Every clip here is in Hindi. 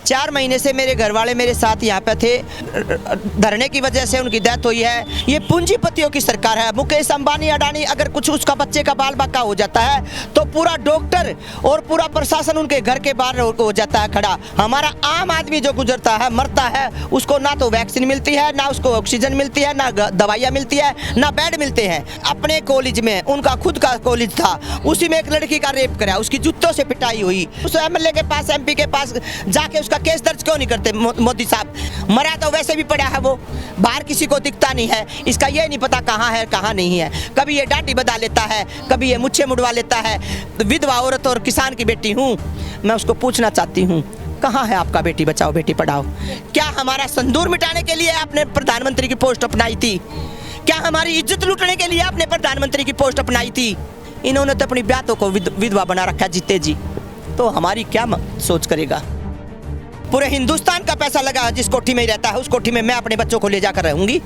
4 महीने से मेरे घर वाले मेरे साथ यहाँ पे थे, धरने की वजह से उनकी डेथ हुई है। ये पूंजीपतियों की सरकार है। मुकेश अंबानी अडानी अगर कुछ उसका बच्चे का बाल बच्चा हो जाता है तो पूरा डॉक्टर और पूरा प्रशासन उनके घर के बाहर हो जाता है खड़ा। हमारा आम आदमी जो गुजरता है मरता है, उसको ना तो वैक्सीन मिलती है, ना उसको ऑक्सीजन मिलती है, ना दवाइयाँ मिलती है, ना बेड मिलते हैं। अपने कॉलेज में, उनका खुद का कॉलेज था, उसी में एक लड़की का रेप करा, उसकी जूतों से पिटाई हुई। उस एमएलए के पास, एमपी के पास जाके उसका केस दर्ज क्यों नहीं करते? मोदी साहब मरा तो वैसे भी पड़ा है, वो बाहर किसी को दिखता नहीं है। इसका ये नहीं पता कहाँ है कहाँ नहीं है। कभी ये डांटी बदा लेता है, कभी ये मुच्छे मुड़वा लेता है। विधवा औरत और किसान की बेटी हूँ, मैं उसको पूछना चाहती हूँ, कहाँ है आपका बेटी बचाओ बेटी पढ़ाओ? क्या हमारा संदूर मिटाने के लिए आपने प्रधानमंत्री की पोस्ट अपनाई थी? क्या हमारी इज्जत लूटने के लिए आपने प्रधानमंत्री की पोस्ट अपनाई थी? इन्होंने तो अपनी ब्यातों को विधवा बना रखा जीते जी, तो हमारी क्या सोच करेगा? पूरे हिंदुस्तान का पैसा लगा जिस कोठी में ही रहता है, उस कोठी में मैं अपने बच्चों को ले जाकर रहूंगी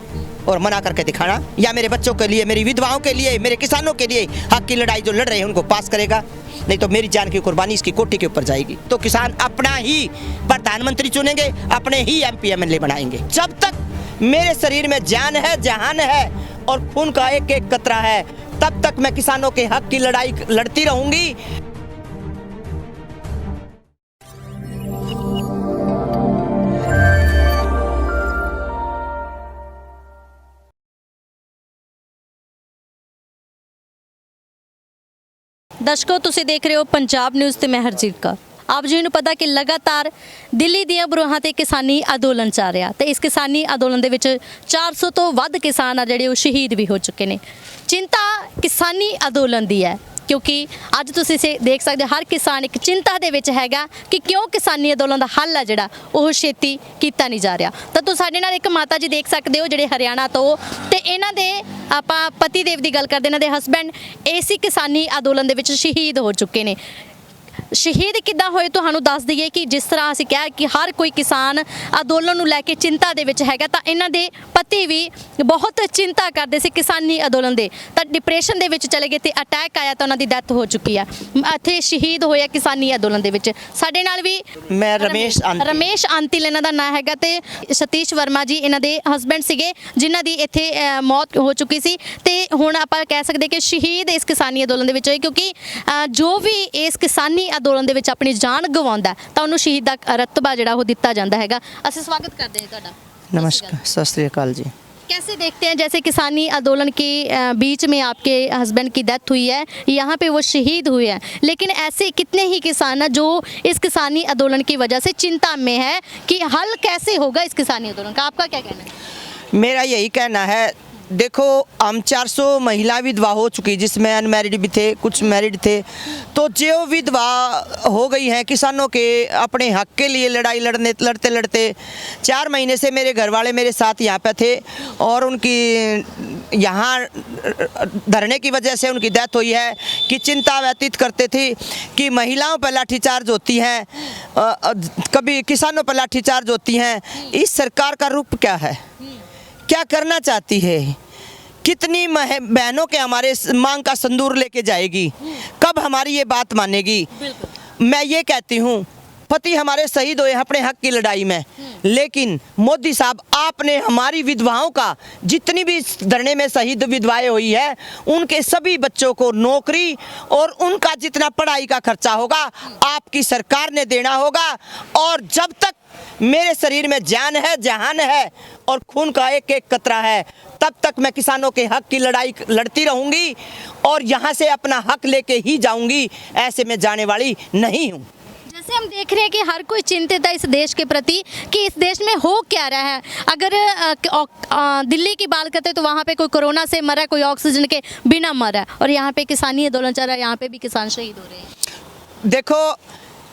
और मना करके दिखाना, या मेरे बच्चों के लिए, मेरी विधवाओं के लिए, मेरे किसानों के लिए हक की लड़ाई जो लड़ रहे हैं उनको पास करेगा? नहीं तो मेरी जान की कुर्बानी इसकी कोठी के ऊपर जाएगी। तो किसान अपना ही प्रधानमंत्री चुनेंगे, अपने ही एमपी एमएलए बनाएंगे। जब तक मेरे शरीर में जान है, जहान है और खून का एक एक कतरा है, तब तक मैं किसानों के हक की लड़ाई लड़ती रहूंगी। ਦਰਸ਼ਕੋ ਤੁਸੀਂ ਦੇਖ ਰਹੇ ਹੋ ਪੰਜਾਬ ਨਿਊਜ਼ ਤੇ ਮੈਂ ਹਰਜੀਤ ਕੌਰ। ਆਪ ਜੀ ਨੂੰ ਪਤਾ ਕਿ ਲਗਾਤਾਰ ਦਿੱਲੀ ਦੀਆਂ ਬਰੂਹਾਂ ਤੇ ਕਿਸਾਨੀ ਅੰਦੋਲਨ ਚੱਲ ਰਿਹਾ ਤੇ ਇਸ ਕਿਸਾਨੀ ਅੰਦੋਲਨ ਦੇ ਵਿੱਚ 400 ਤੋਂ ਵੱਧ ਕਿਸਾਨ ਆ ਜਿਹੜੇ ਉਹ ਸ਼ਹੀਦ ਵੀ ਹੋ ਚੁੱਕੇ ਨੇ। ਚਿੰਤਾ ਕਿਸਾਨੀ ਅੰਦੋਲਨ ਦੀ ਹੈ क्योंकि अज तुसीं देख सकते हर किसान एक चिंता दे विच हैगा कि क्यों किसानी अंदोलन का हल है जिहड़ा ओह छेती कीता नहीं जा रहा। तो साडे नाल एक माता जी देख सकते हो जिहड़े हरियाणा तो ते इन्हां दे आपां पति देव की गल करदे, इन्हां दे हसबैंड इसी किसानी अंदोलन दे विच शहीद हो चुके ने। शहीद किद्दां होए तुहानूं दस दईए कि जिस तरह असीं कहा कि हर कोई किसान अंदोलन नूं लैके चिंता दे विच हैगा, तां इन्हां दे पति भी बहुत चिंता करदे सी किसानी अंदोलन दे, तां डिप्रेशन दे विच चले गए ते अटैक आया तां उन्हां दी डेथ हो चुकी है। इत्थे शहीद होए किसानी अंदोलन दे विच। साडे नाल भी मैं रमेश आंतिल इन्हां दा नाम हैगा ते सतीश वर्मा जी इन्हां दे हसबैंड सीगे जिन्हां दी इत्थे मौत हो चुकी सी ते हुण आपां कह सकदे कि शहीद इस किसानी अंदोलन दे विच होए, क्योंकि जो भी इस किसानी अंदोलन दे विच अपनी जान गवाउंदा तां उहनूं शहीद दा रतबा जिहड़ा ओह दित्ता जांदा हैगा। असीं स्वागत करदे हां तुहाडा। नमस्कार, सत श्री अकाल जी। कैसे देखते हैं जैसे किसानी आंदोलन के बीच में आपके हस्बैंड की डेथ हुई है, यहाँ पे वो शहीद हुए हैं, लेकिन ऐसे कितने ही किसान हैं जो इस किसानी आंदोलन की वजह से चिंता में है कि हल कैसे होगा इस किसानी आंदोलन का? आपका क्या कहना है? मेरा यही कहना है, देखो हम 400 महिला विधवा हो चुकी, जिसमें अनमैरिड भी थे, कुछ मैरिड थे। तो जो विधवा हो गई हैं किसानों के अपने हक के लिए लड़ाई लड़ते लड़ते 4 महीने से मेरे घर वाले मेरे साथ यहाँ पे थे और उनकी यहाँ धरने की वजह से उनकी डेथ हुई है कि चिंता व्यतीत करते थे कि महिलाओं पर लाठीचार्ज होती हैं, कभी किसानों पर लाठीचार्ज होती हैं। इस सरकार का रूप क्या है? क्या करना चाहती है? कितनी बहनों के हमारे मांग का संदूर लेके जाएगी? कब हमारी ये बात मानेगी? मैं ये कहती हूँ, पति हमारे शहीद हुए अपने हक की लड़ाई में, लेकिन मोदी साहब आपने हमारी विधवाओं का, जितनी भी धरने में शहीद विधवाएं हुई है, उनके सभी बच्चों को नौकरी और उनका जितना पढ़ाई का खर्चा होगा आपकी सरकार ने देना होगा। और जब तक मेरे शरीर में जान है, जहान है और खून का एक एक कतरा है, तब तक मैं किसानों के हक की लड़ाई लड़ती रहूंगी और यहाँ से अपना हक लेके ही जाऊंगी। ऐसे में जाने वाली नहीं हूँ। जैसे हम देख रहे हैं कि हर कोई चिंतित है इस देश के प्रति कि इस देश में हो क्या रहा है। अगर दिल्ली की बात करते तो वहाँ पे कोई कोरोना से मरा, कोई ऑक्सीजन के बिना मरा, और यहाँ पे किसानी आंदोलन चल रहा है, यहाँ पे भी किसान शहीद हो रहे हैं। देखो,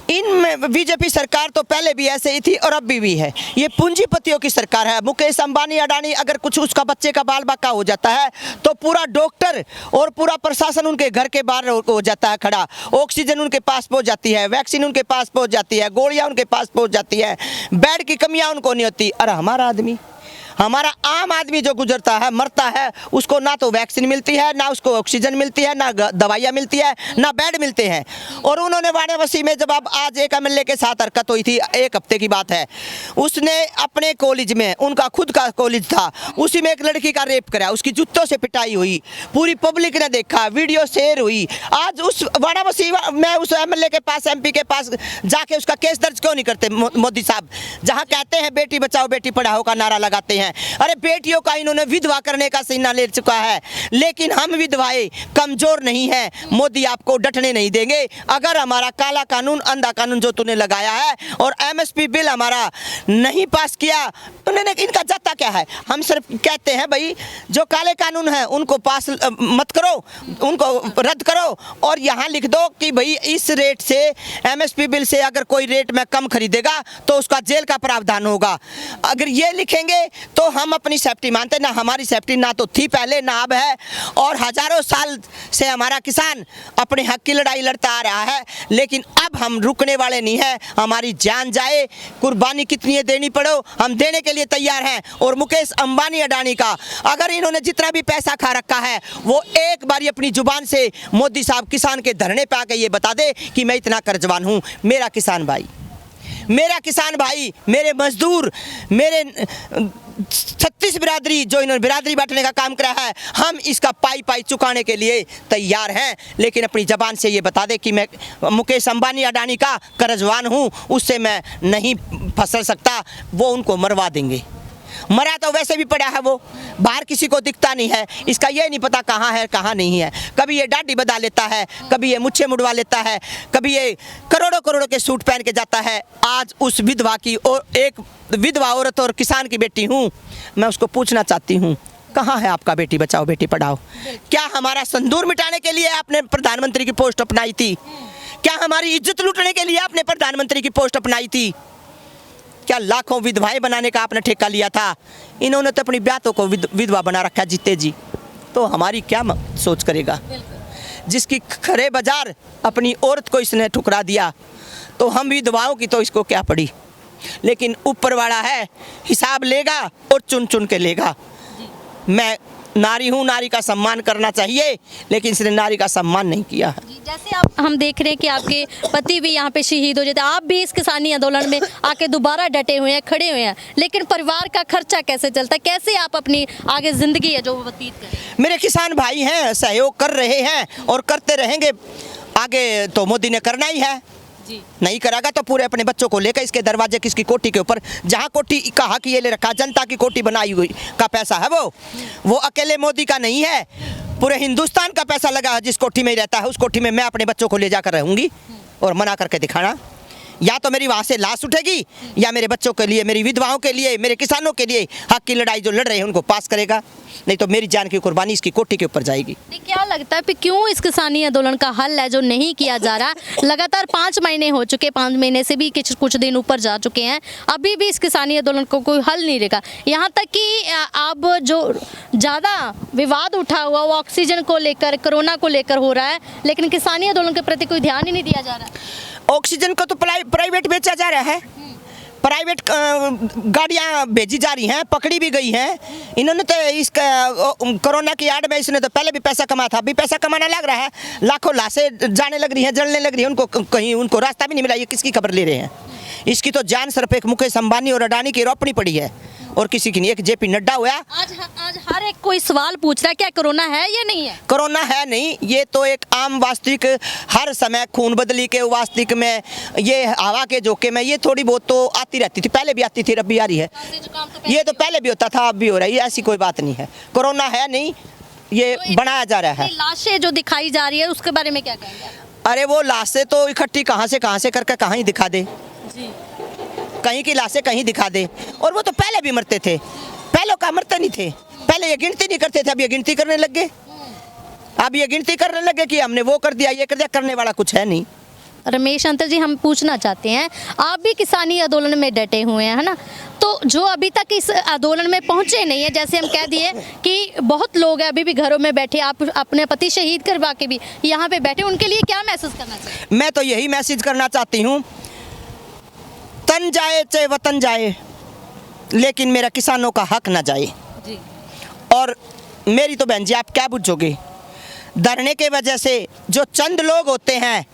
इन बीजेपी सरकार तो पहले भी ऐसे ही थी और अब भी है। ये पूंजीपतियों की सरकार है। मुकेश अंबानी अडानी अगर कुछ उसका बच्चे का बाल बच्चा हो जाता है तो पूरा डॉक्टर और पूरा प्रशासन उनके घर के बाहर हो जाता है खड़ा। ऑक्सीजन उनके पास पहुंच जाती है, वैक्सीन उनके पास पहुंच जाती है, गोलियां उनके पास पहुंच जाती है, बेड की कमियां उनको नहीं होती। और हमारा आदमी, हमारा आम आदमी जो गुजरता है, मरता है, उसको ना तो वैक्सीन मिलती है, ना उसको ऑक्सीजन मिलती है, ना दवाइयाँ मिलती है, ना बेड मिलते हैं। और उन्होंने वाराणसी में जब अब आज एक एमएलए के साथ हरकत हुई थी, एक हफ्ते की बात है, उसने अपने कॉलेज में, उनका खुद का कॉलेज था, उसी में एक लड़की का रेप कराया, उसकी जूतों से पिटाई हुई, पूरी पब्लिक ने देखा, वीडियो शेयर हुई। आज उस वाराणसी में उस एमएलए के पास, एमपी के पास जाके उसका केस दर्ज क्यों नहीं करते मोदी साहब? जहाँ कहते हैं बेटी बचाओ बेटी पढ़ाओ का नारा लगाते हैं, अरे बेटियों का इन्होंने विधवा करने का सीना ले चुका है। लेकिन हम विधवाएं कमजोर नहीं है, मोदी आपको डटने नहीं देंगे। अगर हमारा काला कानून, अंधा कानून जो तूने लगाया है और एमएसपी बिल हमारा नहीं पास किया, उन्होंने, इनका जाता क्या है? हम सिर्फ कहते हैं भाई जो काले कानून है उनको पास मत करो, उनको रद्द करो और यहाँ लिख दो कि भाई इस रेट से, एमएसपी बिल से अगर कोई रेट में कम खरीदेगा तो उसका जेल का प्रावधान होगा। अगर ये लिखेंगे तो हम अपनी सेफ्टी मानते, ना हमारी सेफ्टी ना तो थी पहले ना अब है। और हजारों साल से हमारा किसान अपने हक की लड़ाई लड़ता आ रहा है, लेकिन अब हम रुकने वाले नहीं है। हमारी जान जाए, कुर्बानी कितनी देनी पड़ो, हम देने के लिए तैयार हैं। और मुकेश अंबानी अडानी का अगर इन्होंने जितना भी पैसा खा रखा है, वो एक बारी अपनी जुबान से मोदी साहब किसान के धरने पे आके ये बता दे कि मैं इतना कर्जवान हूँ। मेरा किसान भाई, मेरे मजदूर, मेरे 36 बिरादरी जो इन्होंने बिरादरी बांटने का काम करा है, हम इसका पाई चुकाने के लिए तैयार हैं। लेकिन अपनी ज़बान से ये बता दे कि मैं मुकेश अंबानी अडानी का कर्जवान हूँ, उससे मैं नहीं फसल सकता। वो उनको मरवा देंगे। मरा तो वैसे भी पड़ा है, वो बाहर किसी को दिखता नहीं है। इसका ये नहीं पता कहाँ है कहाँ नहीं है। कभी ये दाढ़ी बदा लेता है, कभी ये मुच्छे मुड़वा लेता है, कभी ये करोड़ों के सूट पहन के जाता है। आज उस विधवा की, और एक विधवा औरत और किसान की बेटी हूँ, मैं उसको पूछना चाहती हूँ, कहाँ है आपका बेटी बचाओ बेटी पढ़ाओ? क्या हमारा संदूर मिटाने के लिए आपने प्रधानमंत्री की पोस्ट अपनाई थी? क्या हमारी इज्जत लूटने के लिए आपने प्रधानमंत्री की पोस्ट अपनाई थी? क्या लाखों विधवाएं बनाने का आपने ठेका लिया था? इन्होंने तो अपनी ब्यातों को विधवा बना रखा जीते जी। तो हमारी क्या सोच करेगा? जिसकी खरे बाजार अपनी औरत को इसने ठुकरा दिया, तो हम विधवाओं की तो इसको क्या पड़ी। लेकिन ऊपर वाला है, हिसाब लेगा और चुन चुन के लेगा। मैं नारी हूँ, नारी का सम्मान करना चाहिए, लेकिन इसने नारी का सम्मान नहीं किया है। जैसे आप, हम देख रहे हैं कि आपके पति भी यहाँ पे शहीद हो जाते, आप भी इस किसानी आंदोलन में आके दोबारा डटे हुए हैं, खड़े हुए हैं, लेकिन परिवार का खर्चा कैसे चलता है? कैसे आप अपनी आगे जिंदगी है जो व्यतीत करें? मेरे किसान भाई हैं, सहयोग कर रहे हैं और करते रहेंगे। आगे तो मोदी ने करना ही है, नहीं करेगा तो पूरे अपने बच्चों को लेकर इसके दरवाजे किसकी कोठी के ऊपर, जहाँ कोठी का हक ये ले रखा, जनता की कोठी बनाई हुई का पैसा है, वो अकेले मोदी का नहीं है, पूरे हिंदुस्तान का पैसा लगा है। जिस कोठी में ही रहता है उस कोठी में मैं अपने बच्चों को ले जाकर रहूंगी और मना करके दिखाना। या तो मेरी वहाँ से लाश उठेगी, या मेरे बच्चों के लिए, मेरी विधवाओं के लिए, मेरे किसानों के लिए हक की लड़ाई जो लड़ रहे हैं उनको पास करेगा। नहीं तो मेरी जान की कुर्बानी इसकी कोठी के ऊपर जाएगी। क्या लगता है कि क्यों इस किसानी आंदोलन का हल है जो नहीं किया जा रहा? लगातार 5 महीने हो चुके, 5 महीने से भी कुछ दिन ऊपर जा चुके हैं, अभी भी इस किसानी आंदोलन को कोई हल नहीं रहेगा। यहाँ तक कि अब जो ज़्यादा विवाद उठा हुआ वो ऑक्सीजन को लेकर, कोरोना को लेकर हो रहा है, लेकिन किसानी आंदोलन के प्रति कोई ध्यान ही नहीं दिया जा रहा। ऑक्सीजन को तो प्राइवेट बेचा जा रहा है, प्राइवेट गाड़ियां भेजी जा रही हैं, पकड़ी भी गई हैं। इन्होंने तो इस कोरोना की आड़ में इसने तो पहले भी पैसा कमाया था, अभी पैसा कमाना लग रहा है। लाखों लाशें जाने लग रही हैं, जलने लग रही हैं, उनको कहीं उनको रास्ता भी नहीं मिला। ये किसकी खबर ले रहे हैं? इसकी तो जान सिर्फ एक मुकेश अंबानी और अडानी की रोपनी पड़ी है और किसी की नहीं। एक जेपी नड्डा हुआ। आज हर एक कोई सवाल पूछ रहा है क्या कोरोना है या नहीं है? कोरोना है नहीं, ये तो एक आम वास्तविक, हर समय खून बदली के वास्तविक में, ये हवा के झोंके में ये थोड़ी बहुत तो आती रहती थी, पहले भी आती थी, अब भी आ रही है। ये तो पहले भी होता था, अब भी हो रहा है, ऐसी कोई बात नहीं है। कोरोना है नहीं, ये बनाया जा रहा है। लाशें जो दिखाई जा रही है उसके बारे में क्या कहेंगे? अरे वो लाशें तो इकट्ठी कहाँ से करके कहाँ ही दिखा दे, कहीं की लाशें कहीं दिखा दे। और वो तो पहले भी मरते थे, पहले का मरते नहीं थे, पहले ये गिनती नहीं करते थे, अब ये गिनती करने लग गए। अब ये गिनती करने लगे कि हमने वो कर दिया, ये कर दिया, करने वाला कुछ है नहीं। रमेश अंतर जी, हम पूछना चाहते हैं, आप भी किसानी आंदोलन में डटे हुए हैं, है ना? तो जो अभी तक इस आंदोलन में पहुंचे नहीं है, जैसे हम कह दिए कि बहुत लोग हैं अभी भी घरों में बैठे, आप अपने पति शहीद करवा के भी यहाँ पे बैठे, उनके लिए क्या मैसेज करना चाहिए? मैं तो यही मैसेज करना चाहती हूँ, तन जाए चाहे वतन जाए, लेकिन मेरा किसानों का हक ना जाए। जी। और मेरी तो बहन जी आप क्या पूछोगे, धरने के वजह से जो चंद लोग होते हैं,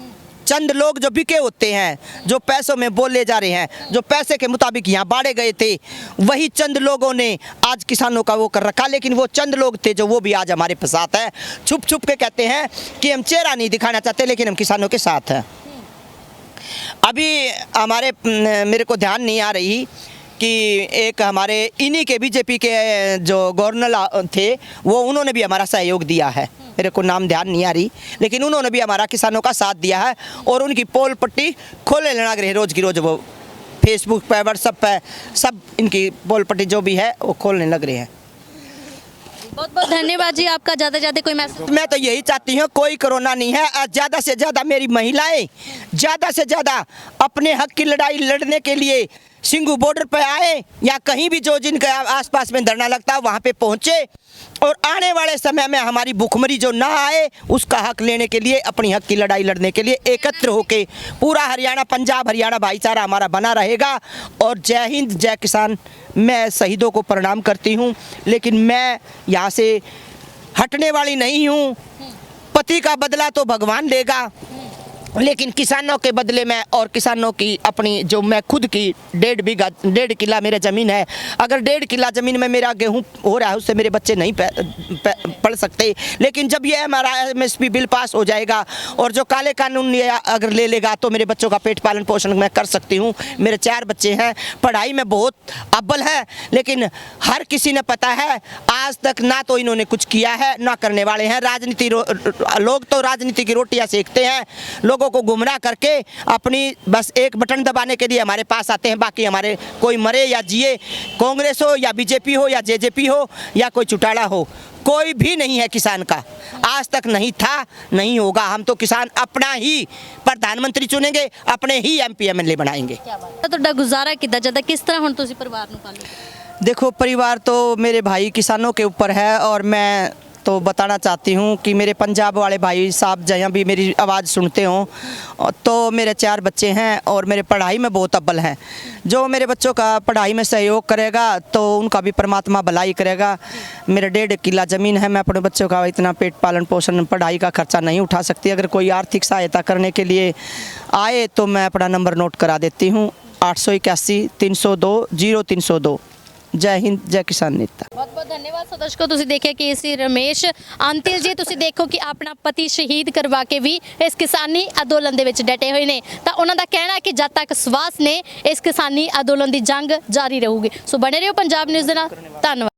चंद लोग जो बिके होते हैं, जो पैसों में बोले जा रहे हैं, जो पैसे के मुताबिक यहाँ बांटे गए थे, वही चंद लोगों ने आज किसानों का वो कर रखा। लेकिन वो चंद लोग थे जो वो भी आज हमारे साथ है, छुप छुप के कहते हैं कि हम चेहरा नहीं दिखाना चाहते, लेकिन हम किसानों के साथ हैं। अभी हमारे मेरे को ध्यान नहीं आ रही कि एक हमारे इन्हीं के बीजेपी के जो गवर्नर थे, वो उन्होंने भी हमारा सहयोग दिया है, मेरे को नाम ध्यान नहीं आ रही, लेकिन उन्होंने भी हमारा किसानों का साथ दिया है। और उनकी पोल पट्टी खोलने लग रहे रोज़ की रोज़, वो फेसबुक पे, व्हाट्सएप पे सब इनकी पोल पट्टी जो भी है वो खोलने लग रहे हैं। बहुत बहुत धन्यवाद जी आपका। ज़्यादा से ज़्यादा कोई मैसेज? मैं तो यही चाहती हूँ, कोई कोरोना नहीं है, ज़्यादा से ज़्यादा मेरी महिलाएं ज़्यादा से ज़्यादा अपने हक की लड़ाई लड़ने के लिए सिंघू बॉर्डर पे आए, या कहीं भी जो जिनके आसपास में धरना लगता है वहाँ पे पहुँचे, और आने वाले समय में हमारी भूखमरी जो ना आए उसका हक लेने के लिए, अपनी हक की लड़ाई लड़ने के लिए एकत्र होके पूरा हरियाणा, पंजाब हरियाणा भाईचारा हमारा बना रहेगा। और जय हिंद, जय किसान। मैं शहीदों को प्रणाम करती हूँ, लेकिन मैं यहाँ से हटने वाली नहीं हूँ। पति का बदला तो भगवान लेगा, लेकिन किसानों के बदले में, और किसानों की अपनी जो मैं खुद की 1.5 किला मेरा ज़मीन है, अगर 1.5 किला ज़मीन में मेरा गेहूं हो रहा है, उससे मेरे बच्चे नहीं पढ़ सकते। लेकिन जब ये हमारा MSP बिल पास हो जाएगा और जो काले कानून ये अगर ले लेगा, तो मेरे बच्चों का पेट पालन पोषण मैं कर सकती हूँ। मेरे 4 बच्चे हैं, पढ़ाई में बहुत अव्वल है, लेकिन हर किसी ने पता है आज तक ना तो इन्होंने कुछ किया है ना करने वाले हैं। राजनीति लोग तो राजनीति की रोटियाँ सेकते हैं, लोगों को गुमराह करके अपनी बस एक बटन दबाने के लिए हमारे पास आते हैं। बाकी हमारे कोई मरे या जिए, कांग्रेस हो या बीजेपी हो या JJP हो या कोई चौटाला हो, कोई भी नहीं है किसान का, आज तक नहीं था, नहीं होगा। हम तो किसान अपना ही प्रधानमंत्री चुनेंगे, अपने ही MP MLA बनाएंगे। ਤੁਹਾਡਾ ਗੁਜ਼ਾਰਾ ਕਿੱਦਾਂ ਚੱਲਦਾ, ਕਿਸ ਤਰ੍ਹਾਂ ਹੁਣ ਤੁਸੀਂ ਪਰਿਵਾਰ ਨੂੰ ਪਾਲੋ? देखो, परिवार तो मेरे भाई किसानों के ऊपर है, और मैं तो बताना चाहती हूँ कि मेरे पंजाब वाले भाई साहब जहाँ भी मेरी आवाज़ सुनते हों, तो मेरे 4 बच्चे हैं और मेरे पढ़ाई में बहुत अव्वल हैं। जो मेरे बच्चों का पढ़ाई में सहयोग करेगा तो उनका भी परमात्मा भलाई करेगा। मेरा 1.5 किला ज़मीन है, मैं अपने बच्चों का इतना पेट पालन पोषण, पढ़ाई का खर्चा नहीं उठा सकती। अगर कोई आर्थिक सहायता करने के लिए आए तो मैं अपना नंबर नोट करा देती हूँ, 881 302 0302। जय हिंद, जय किसान नेता। बहुत बहुत धन्यवाद। सो दर्शकों, ਤੁਸੀਂ ਦੇਖਿਆ ਕਿ ਸੀ ਰਮੇਸ਼ ਅੰਤਿਲ ਜੀ, ਤੁਸੀਂ ਦੇਖੋ ਕਿ ਆਪਣਾ ਪਤੀ ਸ਼ਹੀਦ ਕਰਵਾ ਕੇ ਵੀ ਇਸ ਕਿਸਾਨੀ ਅੰਦੋਲਨ ਦੇ ਵਿੱਚ ਡਟੇ ਹੋਏ ਨੇ। ਤਾਂ ਉਹਨਾਂ ਦਾ ਕਹਿਣਾ ਹੈ ਕਿ ਜਦ ਤੱਕ ਸਵਾਸ ਨੇ ਇਸ ਕਿਸਾਨੀ ਅੰਦੋਲਨ ਦੀ ਜੰਗ ਜਾਰੀ ਰਹੂਗੀ। ਸੋ ਬਣੇ ਰਹੋ ਪੰਜਾਬ ਨਿਊਜ਼ ਦੇ ਨਾਲ। ਧੰਨਵਾਦ।